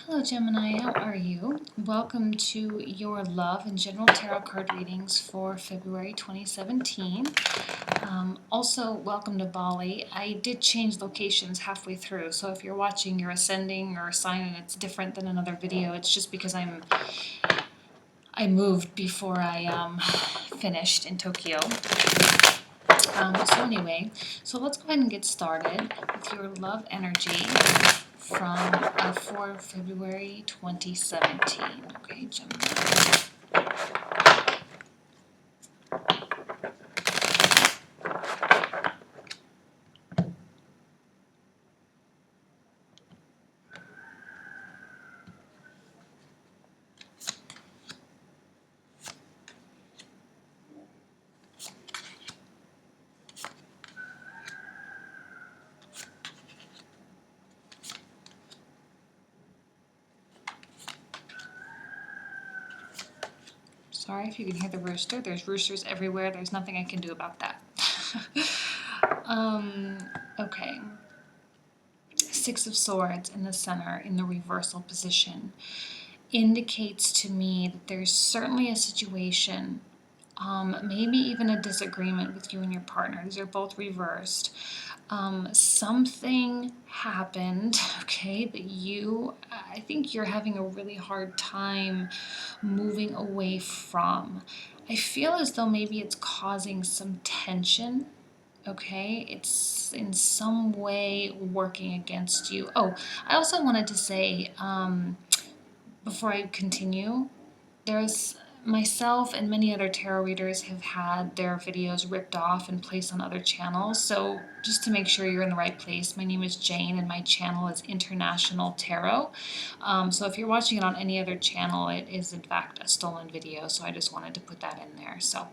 Hello Gemini, how are you? Welcome to your love and general tarot card readings for February 2017. Also, welcome to Bali. I did change locations halfway through, so if you're watching your ascending or sign and it's different than another video, it's just because I moved before I finished in Tokyo. So anyway, let's go ahead and get started with your love energy for February 2017. Okay, Gemini. Sorry if you can hear the rooster. There's roosters everywhere. There's nothing I can do about that. Okay. Six of Swords in the center in the reversal position indicates to me that there's certainly a situation, maybe even a disagreement with you and your partner. These are both reversed. Something happened, okay, that I think you're having a really hard time moving away from. I feel as though maybe it's causing some tension, okay? It's in some way working against you. Oh, I also wanted to say, before I continue, there's myself and many other tarot readers have had their videos ripped off and placed on other channels. So just to make sure you're in the right place, my name is Jane and my channel is International Tarot. So if you're watching it on any other channel, it is in fact a stolen video. So I just wanted to put that in there. So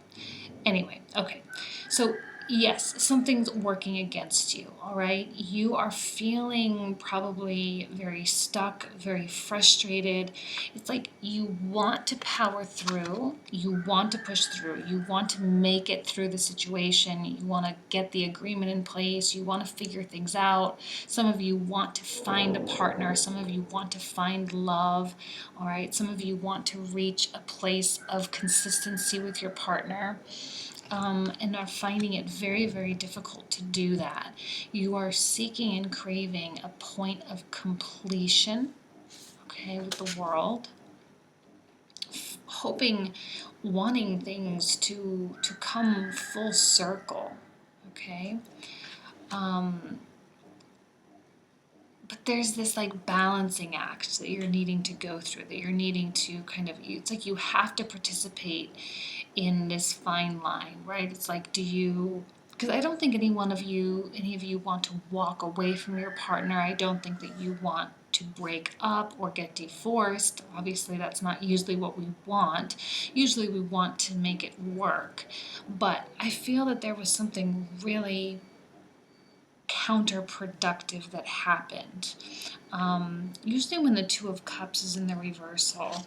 anyway, okay. So yes, something's working against you, all right? You are feeling probably very stuck, very frustrated. It's like you want to power through, you want to push through, you want to make it through the situation, you want to get the agreement in place, you want to figure things out. Some of you want to find a partner, some of you want to find love, all right? Some of you want to reach a place of consistency with your partner. And are finding it very, very difficult to do that. You are seeking and craving a point of completion, okay, with the world, hoping, wanting things to come full circle, okay? But there's this like balancing act that you're needing to go through, that you're needing to kind of, it's like you have to participate in this fine line, right? It's like, because I don't think any of you want to walk away from your partner. I don't think that you want to break up or get divorced. Obviously, that's not usually what we want. Usually we want to make it work. But I feel that there was something really counterproductive that happened. Usually when the Two of Cups is in the reversal,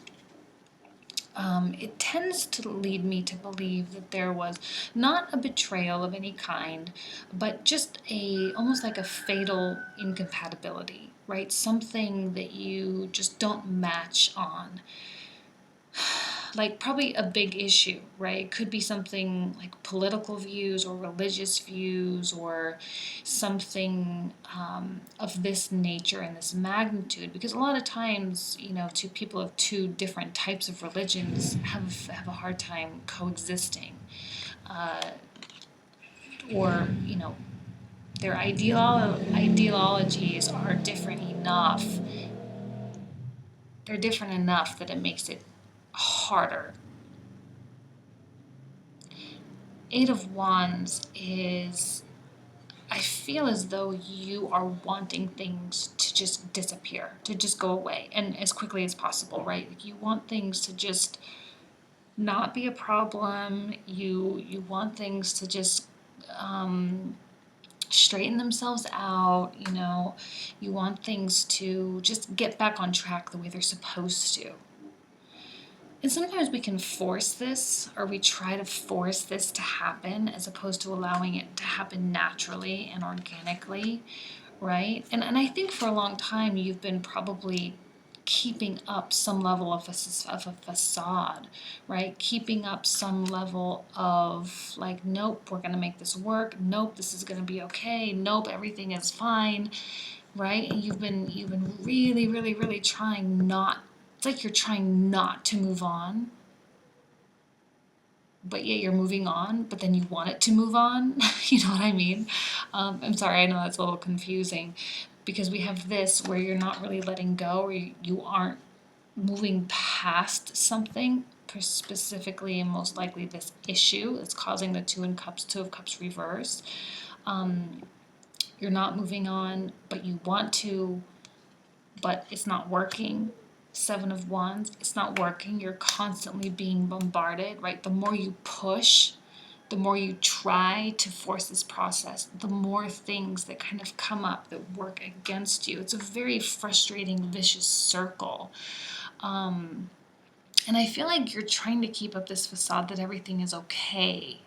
it tends to lead me to believe that there was not a betrayal of any kind, but just almost like a fatal incompatibility, right? Something that you just don't match on. Like probably a big issue, right? It could be something like political views or religious views or something of this nature and this magnitude. Because a lot of times, two people of two different types of religions have a hard time coexisting, or their ideologies are different enough. They're different enough that it makes it harder. Eight of Wands is, I feel as though you are wanting things to just disappear, to just go away, and as quickly as possible, right? Like you want things to just not be a problem. You want things to just straighten themselves out. You want things to just get back on track the way they're supposed to. And sometimes we can force this, or we try to force this to happen as opposed to allowing it to happen naturally and organically, right? And I think for a long time you've been probably keeping up some level of a facade, right? Keeping up some level of like, nope, we're gonna make this work. Nope, this is gonna be okay. Nope, everything is fine, right? And you've been really, really, really trying not. It's like you're trying not to move on, but yet you're moving on, but then you want it to move on. You know what I mean? I'm sorry, I know that's a little confusing because we have this where you're not really letting go, or you aren't moving past something, specifically and most likely this issue that's causing the two of cups reverse. Um, you're not moving on, but you want to, but it's not working. Seven of Wands, it's not working. You're constantly being bombarded, right? The more you push, the more you try to force this process, the more things that kind of come up that work against you. It's a very frustrating, vicious circle. And I feel like you're trying to keep up this facade that everything is okay,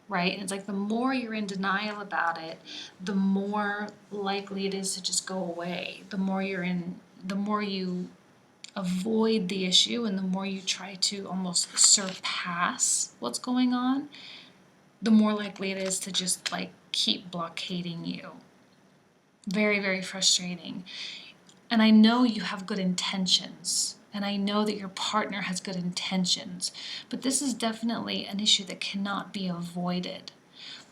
right? And it's like the more you're in denial about it, the more likely it is to just go away. The more you avoid the issue and the more you try to almost surpass what's going on, the more likely it is to just like keep blockading you. Very, very frustrating. And I know you have good intentions, and I know that your partner has good intentions, but this is definitely an issue that cannot be avoided.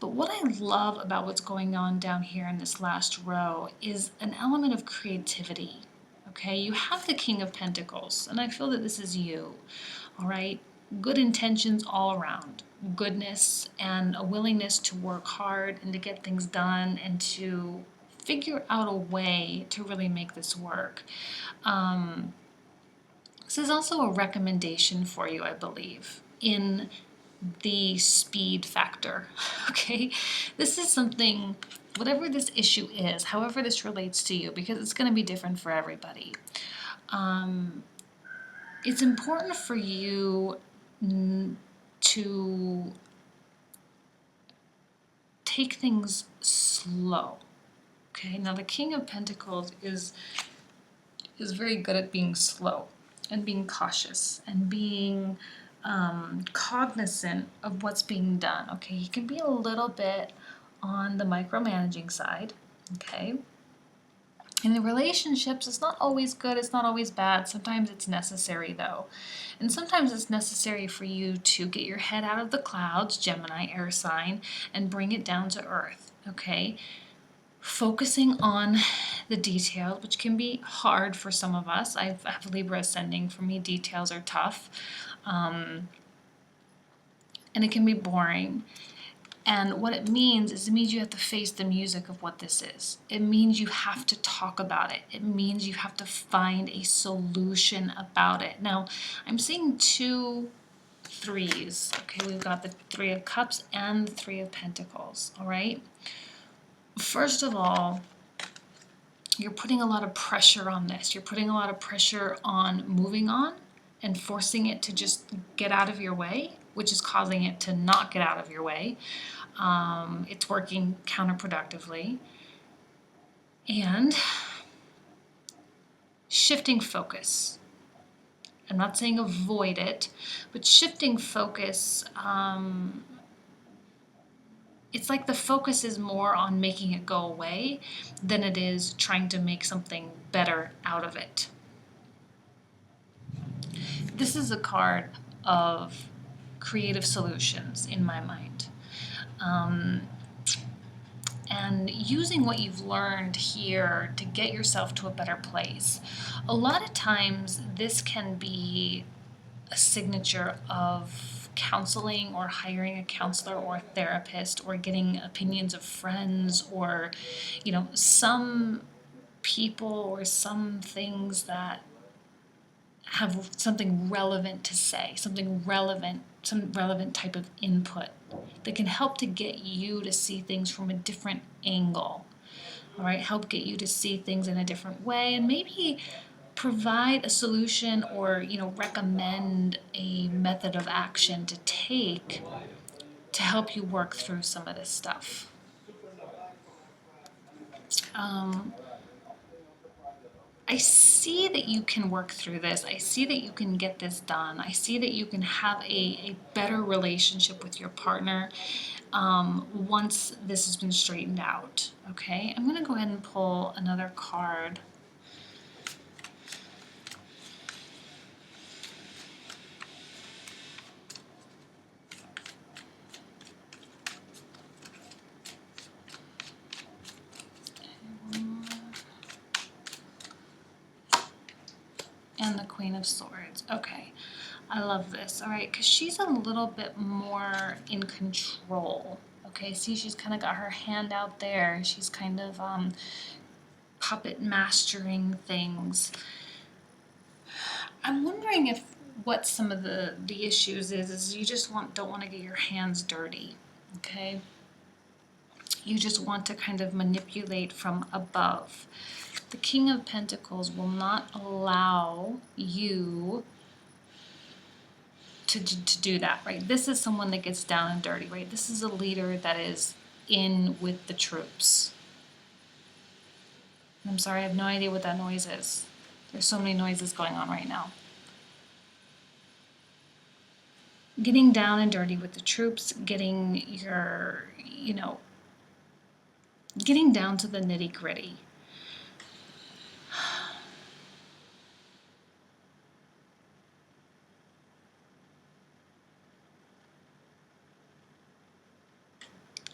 But what I love about what's going on down here in this last row is an element of creativity. Okay, you have the King of Pentacles, and I feel that this is you. All right, good intentions all around, goodness, and a willingness to work hard and to get things done and to figure out a way to really make this work. This is also a recommendation for you, I believe, in the speed factor. Okay, this is something, whatever this issue is, however this relates to you, because it's going to be different for everybody. It's important for you to take things slow. Okay, now the King of Pentacles is very good at being slow and being cautious and being cognizant of what's being done. Okay, he can be a little bit on the micromanaging side. Okay, in the relationships, it's not always good, it's not always bad. Sometimes it's necessary though. And sometimes it's necessary for you to get your head out of the clouds, Gemini, air sign, and bring it down to earth. Okay, focusing on the details, which can be hard for some of us. I have Libra ascending. For me, details are tough. And it can be boring. And what it means is you have to face the music of what this is. It means you have to talk about it. It means you have to find a solution about it. Now, I'm seeing two threes. Okay, we've got the Three of Cups and the Three of Pentacles, all right? First of all, you're putting a lot of pressure on this. You're putting a lot of pressure on moving on and forcing it to just get out of your way, which is causing it to not get out of your way. It's working counterproductively. And shifting focus. I'm not saying avoid it, but shifting focus, it's like the focus is more on making it go away than it is trying to make something better out of it. This is a card of creative solutions in my mind. And using what you've learned here to get yourself to a better place. A lot of times this can be a signature of counseling or hiring a counselor or a therapist or getting opinions of friends or, some people or some things that have something relevant to say, some relevant type of input that can help to get you to see things from a different angle. All right, help get you to see things in a different way and maybe provide a solution or, recommend a method of action to take to help you work through some of this stuff. I see that you can work through this. I see that you can get this done. I see that you can have a better relationship with your partner once this has been straightened out. Okay, I'm going to go ahead and pull another card. And the Queen of Swords. Okay, I love this. All right, because she's a little bit more in control. Okay, see, she's kind of got her hand out there. She's kind of puppet mastering things. I'm wondering if what some of the issues is you just don't want to get your hands dirty. Okay, you just want to kind of manipulate from above. The King of Pentacles will not allow you to do that, right? This is someone that gets down and dirty, right? This is a leader that is in with the troops. I'm sorry, I have no idea what that noise is. There's so many noises going on right now. Getting down and dirty with the troops, getting your, getting down to the nitty-gritty.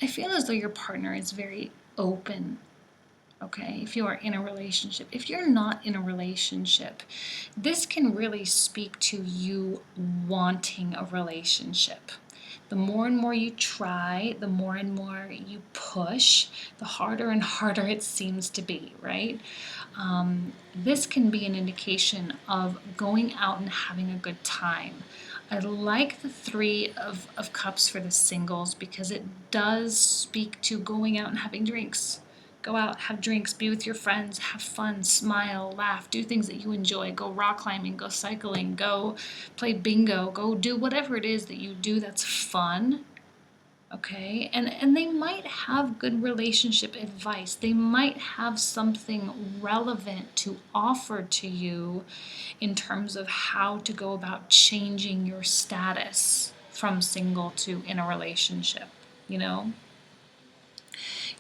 I feel as though your partner is very open, okay, if you are in a relationship. If you're not in a relationship, this can really speak to you wanting a relationship. The more and more you try, the more and more you push, the harder and harder it seems to be, right? This can be an indication of going out and having a good time. I like the Three of Cups for the singles because it does speak to going out and having drinks. Go out, have drinks, be with your friends, have fun, smile, laugh, do things that you enjoy. Go rock climbing, go cycling, go play bingo, go do whatever it is that you do that's fun. Okay, and they might have good relationship advice. They might have something relevant to offer to you in terms of how to go about changing your status from single to in a relationship, you know?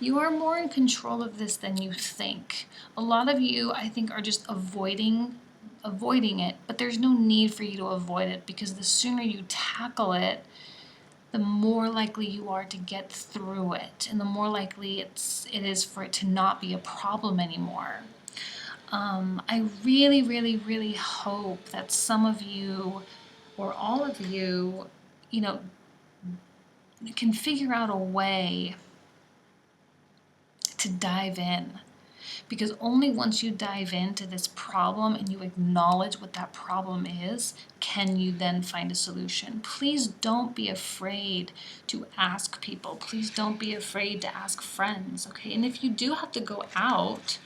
You are more in control of this than you think. A lot of you, I think, are just avoiding it, but there's no need for you to avoid it because the sooner you tackle it, the more likely you are to get through it, and the more likely it is for it to not be a problem anymore. I really, really, really hope that some of you, or all of you, can figure out a way to dive in. Because only once you dive into this problem and you acknowledge what that problem is, can you then find a solution. Please don't be afraid to ask people. Please don't be afraid to ask friends, okay? And if you do have to go out,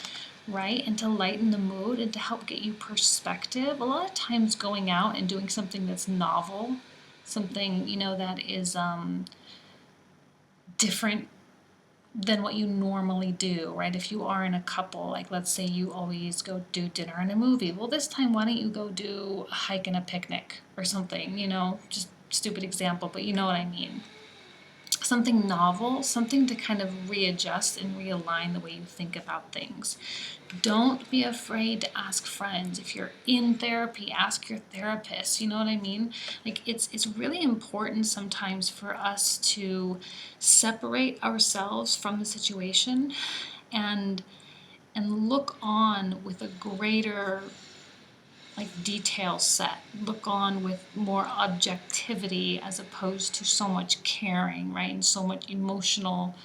right, and to lighten the mood and to help get you perspective, a lot of times going out and doing something that's novel, something, that is different than what you normally do, right? If you are in a couple, like let's say you always go do dinner and a movie. Well, this time, why don't you go do a hike and a picnic or something, just stupid example, but you know what I mean. Something novel, something to kind of readjust and realign the way you think about things. Don't be afraid to ask friends. If you're in therapy, ask your therapist. You know what I mean? Like it's really important sometimes for us to separate ourselves from the situation and look on with a greater detail set. Look on with more objectivity as opposed to so much caring, right? And so much emotional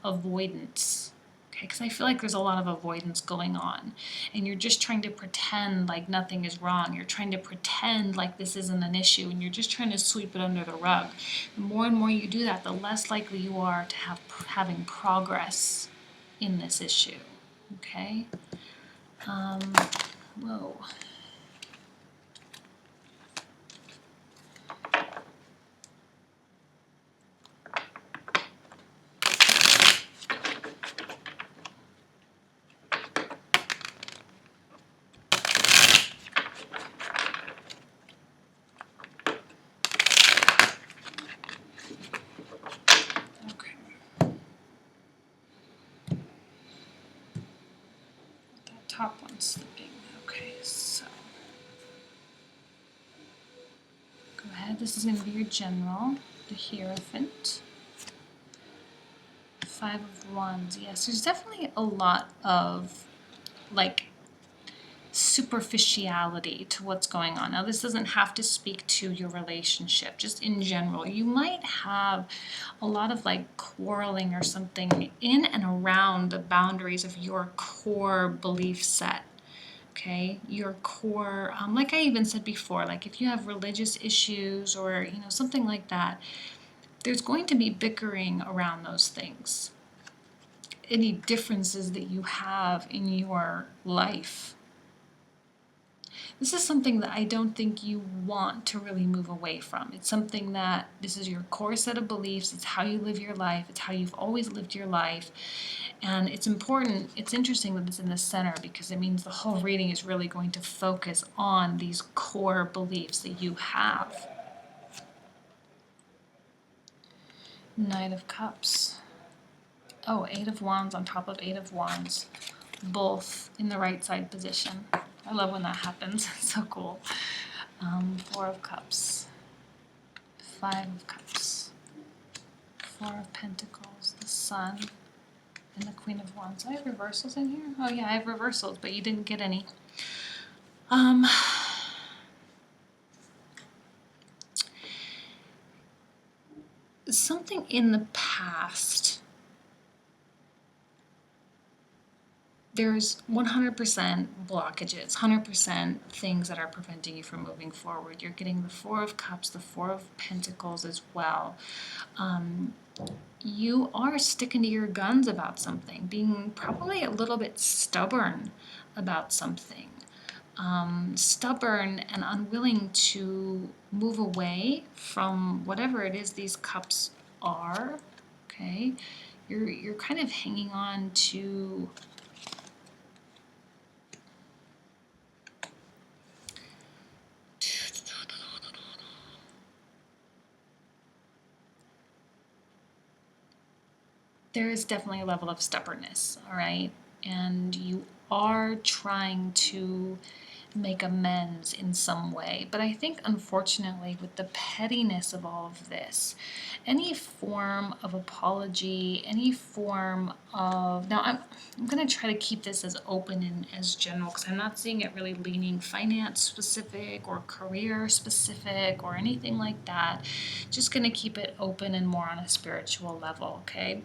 avoidance. Okay, because I feel like there's a lot of avoidance going on, and you're just trying to pretend like nothing is wrong. You're trying to pretend like this isn't an issue, and you're just trying to sweep it under the rug. The more and more you do that, the less likely you are to having progress in this issue. Okay. Whoa. top one slipping. Okay, so go ahead. This is going to be your general, the Hierophant. Five of Wands. Yes, there's definitely a lot of like superficiality to what's going on. Now, this doesn't have to speak to your relationship, just in general. You might have a lot of like quarreling or something in and around the boundaries of your core belief set. Okay, your core, like I even said before, like if you have religious issues or something like that, there's going to be bickering around those things. Any differences that you have in your life. This is something that I don't think you want to really move away from. It's something that this is your core set of beliefs. It's how you live your life. It's how you've always lived your life. And it's important, it's interesting that it's in the center because it means the whole reading is really going to focus on these core beliefs that you have. Knight of Cups. Oh, Eight of Wands on top of Eight of Wands, both in the right side position. I love when that happens. It's so cool. Four of Cups, Five of Cups, Four of Pentacles, the Sun, and the Queen of Wands. Do I have reversals in here? Oh yeah, I have reversals, but you didn't get any. Something in the past, there's 100% blockages, 100% things that are preventing you from moving forward. You're getting the Four of Cups, the Four of Pentacles as well. You are sticking to your guns about something, being probably a little bit stubborn about something. Stubborn and unwilling to move away from whatever it is these cups are. Okay, you're kind of hanging on to there is definitely a level of stubbornness, all right? And you are trying to make amends in some way. But I think, unfortunately, with the pettiness of all of this, any form of apology, any form of... Now, I'm going to try to keep this as open and as general because I'm not seeing it really leaning finance specific or career specific or anything like that. Just going to keep it open and more on a spiritual level, okay?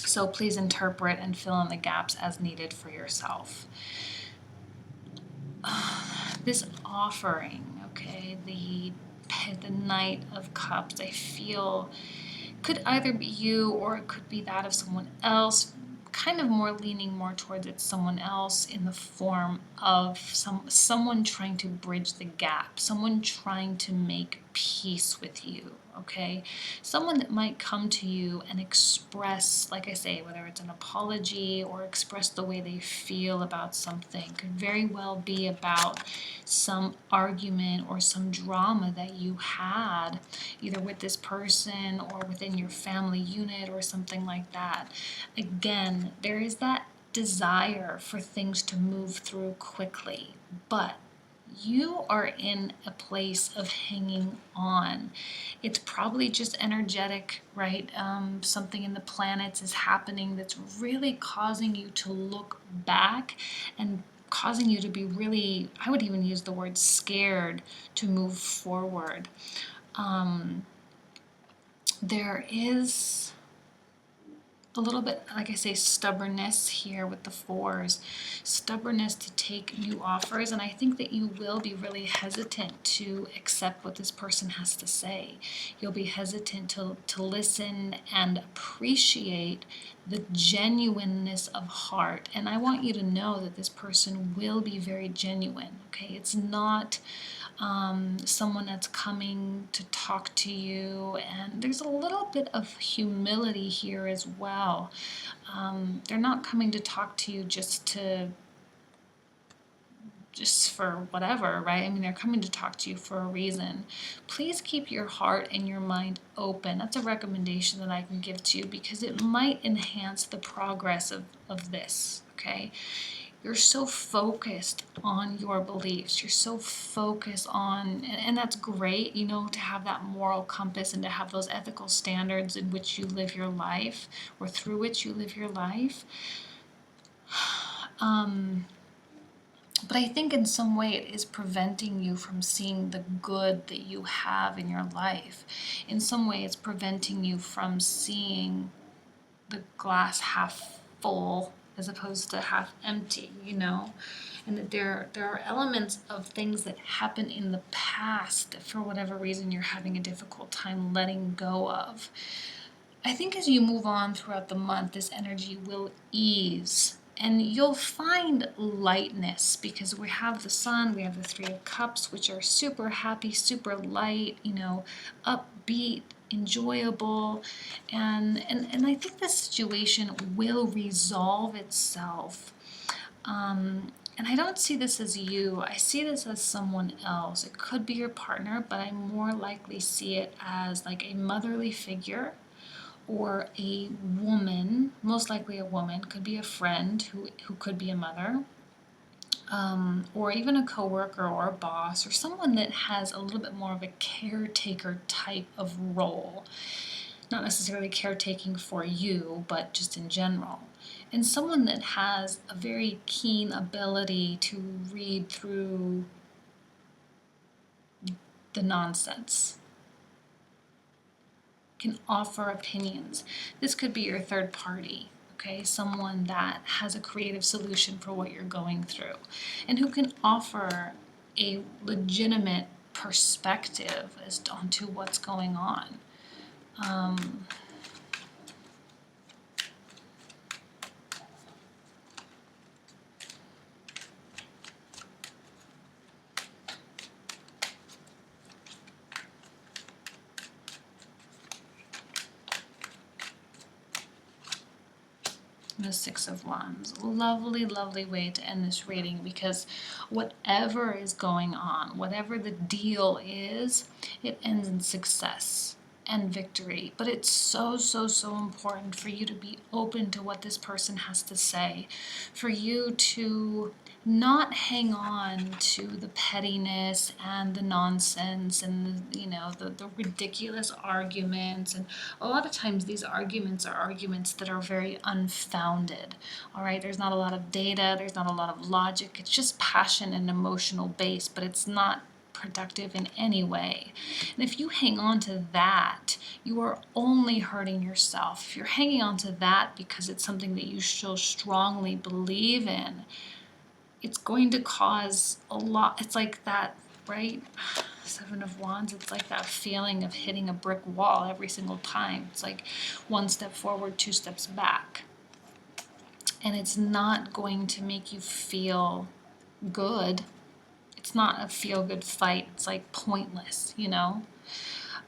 So please interpret and fill in the gaps as needed for yourself. This offering, okay, the Knight of Cups, I feel could either be you or it could be that of someone else, kind of more leaning more towards it's someone else in the form of someone trying to bridge the gap, someone trying to make peace with you, okay? Someone that might come to you and express, like I say, whether it's an apology or express the way they feel about something, could very well be about some argument or some drama that you had either with this person or within your family unit or something like that. Again, there is that desire for things to move through quickly, but you are in a place of hanging on. It's probably just energetic, right? Something in the planets is happening that's really causing you to look back and causing you to be really, I would even use the word scared to move forward. There is a little bit, like I say, stubbornness here with the fours, stubbornness to take new offers, and I think that you will be really hesitant to accept what this person has to say. You'll be hesitant to listen and appreciate the genuineness of heart, and I want you to know that this person will be very genuine, okay? It's not someone that's coming to talk to you, and there's a little bit of humility here as well. They're not coming to talk to you just for whatever, right? I mean, they're coming to talk to you for a reason. Please keep your heart and your mind open. That's a recommendation that I can give to you because it might enhance the progress of this, okay? you're so focused on your beliefs. You're so focused on, and that's great, you know, to have that moral compass and to have those ethical standards in which you live your life or through which you live your life. But I think in some way it is preventing you from seeing the good that you have in your life. In some way it's preventing you from seeing the glass half full as opposed to half empty, you know? And that there are elements of things that happen in the past that for whatever reason you're having a difficult time letting go of. I think as you move on throughout the month, this energy will ease and you'll find lightness because we have the sun, we have the Three of Cups, which are super happy, super light, you know, upbeat, enjoyable, and I think the situation will resolve itself. And I don't see this as you. I see this as someone else. It could be your partner, but I more likely see it as like a motherly figure or a woman, most likely a woman, could be a friend who could be a mother, or even a coworker or a boss or someone that has a little bit more of a caretaker type of role. Not necessarily caretaking for you, but just in general. And someone that has a very keen ability to read through the nonsense, can offer opinions. This could be your third party, okay? Someone that has a creative solution for what you're going through and who can offer a legitimate perspective as onto what's going on. The Six of Wands. Lovely, lovely way to end this reading because whatever is going on, whatever the deal is, it ends in success and victory. But it's so, so, so important for you to be open to what this person has to say, for you to not hang on to the pettiness and the nonsense and the ridiculous arguments. And a lot of times these arguments are arguments that are very unfounded. All right, there's not a lot of data, there's not a lot of logic, it's just passion and emotional base, but it's not productive in any way. And if you hang on to that, you are only hurting yourself. If you're hanging on to that because it's something that you so strongly believe in, it's going to cause a lot. It's like that, right? Seven of Wands, it's like that feeling of hitting a brick wall every single time. It's like one step forward, two steps back. And it's not going to make you feel good. It's not a feel-good fight. It's like pointless, you know?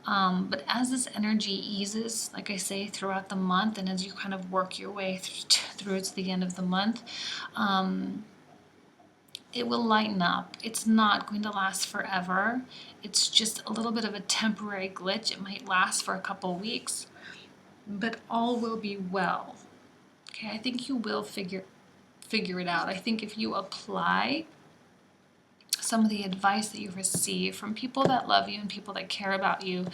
But as this energy eases, like I say, throughout the month, and as you kind of work your way through to the end of the month, it will lighten up. It's not going to last forever. It's just a little bit of a temporary glitch. It might last for a couple weeks, but all will be well. Okay, I think you will figure it out. I think if you apply some of the advice that you receive from people that love you and people that care about you,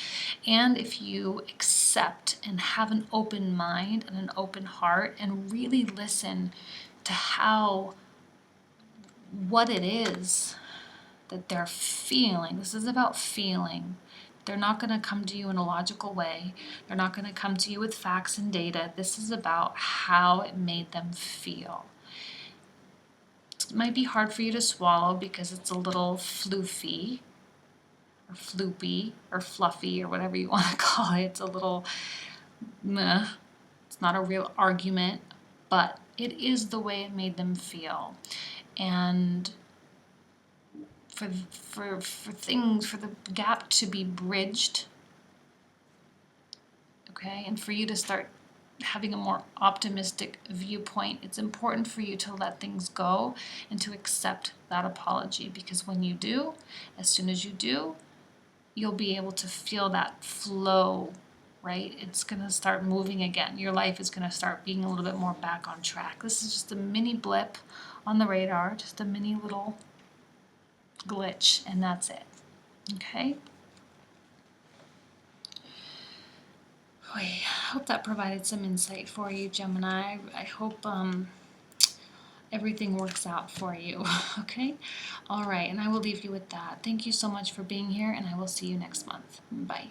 and if you accept and have an open mind and an open heart and really listen to what it is that they're feeling. This is about feeling. They're not going to come to you in a logical way. They're not going to come to you with facts and data. This is about how it made them feel. It might be hard for you to swallow because it's a little floofy or floopy or fluffy or whatever you want to call it. It's a little meh. It's not a real argument, but it is the way it made them feel. And for the gap to be bridged, okay, and for you to start having a more optimistic viewpoint, it's important for you to let things go and to accept that apology, because when you do, as soon as you do, you'll be able to feel that flow, right? It's gonna start moving again. Your life is gonna start being a little bit more back on track. This is just a mini blip on the radar, just a mini little glitch, and that's it. Okay? I hope that provided some insight for you, Gemini. I hope everything works out for you. Okay? All right, and I will leave you with that. Thank you so much for being here, and I will see you next month. Bye.